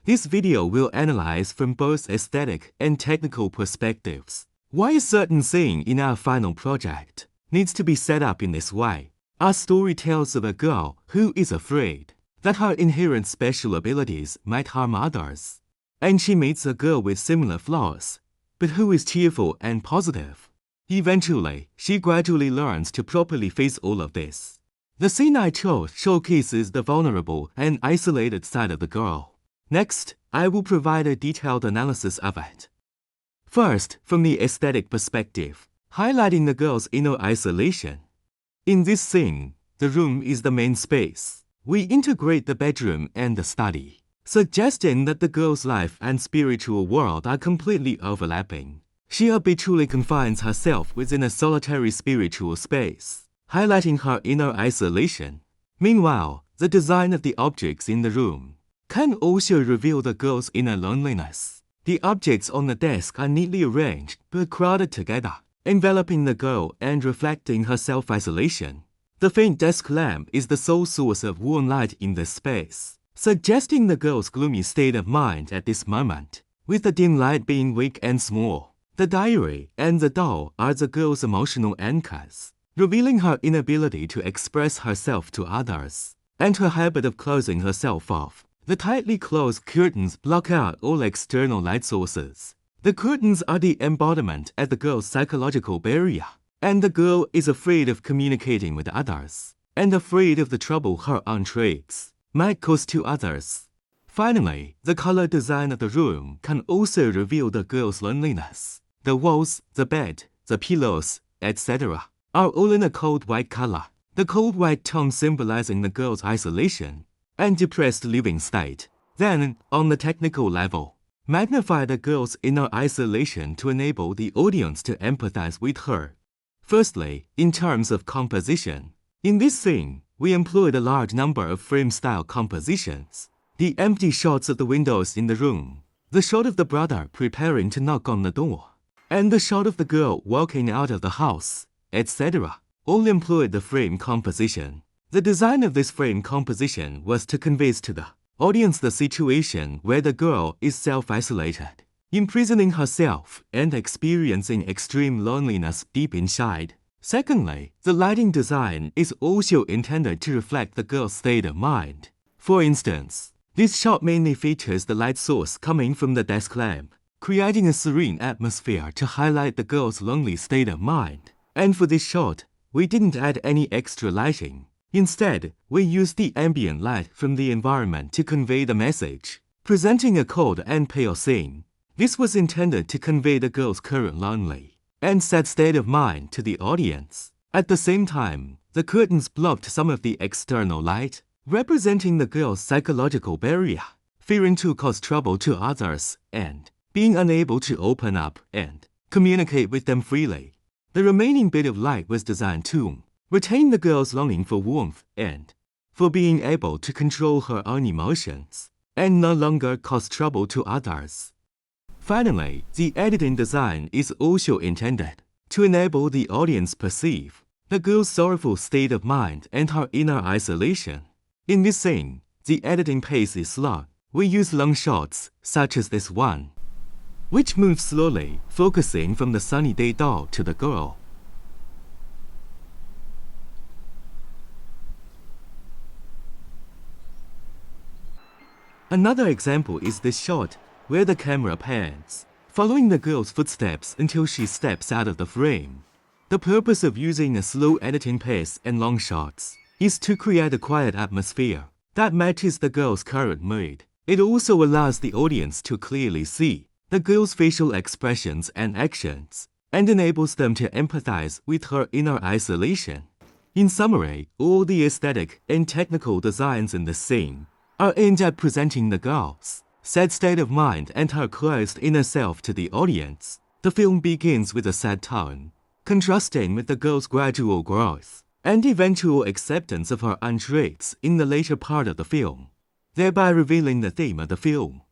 This video will analyze from both aesthetic and technical perspectives why a certain scene in our final project needs to be set up in this way. Our story tells of a girl who is afraid that her inherent special abilities might harm others, and she meets a girl with similar flaws, but who is cheerful and positive. Eventually, she gradually learns to properly face all of this. The scene I chose showcases the vulnerable and isolated side of the girl. Next, I will provide a detailed analysis of it. First, from the aesthetic perspective, highlighting the girl's inner isolation. In this scene, the room is the main space. We integrate the bedroom and the study, suggesting that the girl's life and spiritual world are completely overlapping. She habitually confines herself within a solitary spiritual space, highlighting her inner isolation. Meanwhile, the design of the objects in the room can also reveal the girl's inner loneliness. The objects on the desk are neatly arranged but crowded together, enveloping the girl and reflecting her self-isolation. The faint desk lamp is the sole source of warm light in this space, suggesting the girl's gloomy state of mind at this moment, with the dim light being weak and small. The diary and the doll are the girl's emotional anchors, revealing her inability to express herself to others, and her habit of closing herself off. The tightly closed curtains block out all external light sources. The curtains are the embodiment of the girl's psychological barrier, and the girl is afraid of communicating with others, and afraid of the trouble her own traits might cause to others. Finally, the color design of the room can also reveal the girl's loneliness. The walls, the bed, the pillows, etc. are all in a cold white color, the cold white tone symbolizing the girl's isolation and depressed living state. Then, on the technical level, magnify the girl's inner isolation to enable the audience to empathize with her. Firstly, in terms of composition, in this scene, we employed a large number of frame-style compositions. The empty shots of the windows in the room, the shot of the brother preparing to knock on the door, and the shot of the girl walking out of the house, etc., all employed the frame composition. The design of this frame composition was to convey to the audience the situation where the girl is self-isolated, imprisoning herself and experiencing extreme loneliness deep inside. Secondly, the lighting design is also intended to reflect the girl's state of mind. For instance, this shot mainly features the light source coming from the desk lamp, creating a serene atmosphere to highlight the girl's lonely state of mind. And for this shot, we didn't add any extra lighting. Instead, we used the ambient light from the environment to convey the message, presenting a cold and pale scene. This was intended to convey the girl's current lonely and sad state of mind to the audience. At the same time, the curtains blocked some of the external light, representing the girl's psychological barrier, fearing to cause trouble to others and being unable to open up and communicate with them freely. The remaining bit of light was designed to retain the girl's longing for warmth and for being able to control her own emotions and no longer cause trouble to others. Finally, the editing design is also intended to enable the audience perceive the girl's sorrowful state of mind and her inner isolation. In this scene, the editing pace is slow. We use long shots, such as this one, which moves slowly, focusing from the sunny day doll to the girl. Another example is this shot, where the camera pans, following the girl's footsteps until she steps out of the frame. The purpose of using a slow editing pace and long shots is to create a quiet atmosphere that matches the girl's current mood. It also allows the audience to clearly see the girl's facial expressions and actions, and enables them to empathize with her inner isolation. In summary, all the aesthetic and technical designs in this scene are aimed at presenting the girl's sad state of mind and her closed inner self to the audience. The film begins with a sad tone, contrasting with the girl's gradual growth and eventual acceptance of her own traits in the later part of the film, thereby revealing the theme of the film.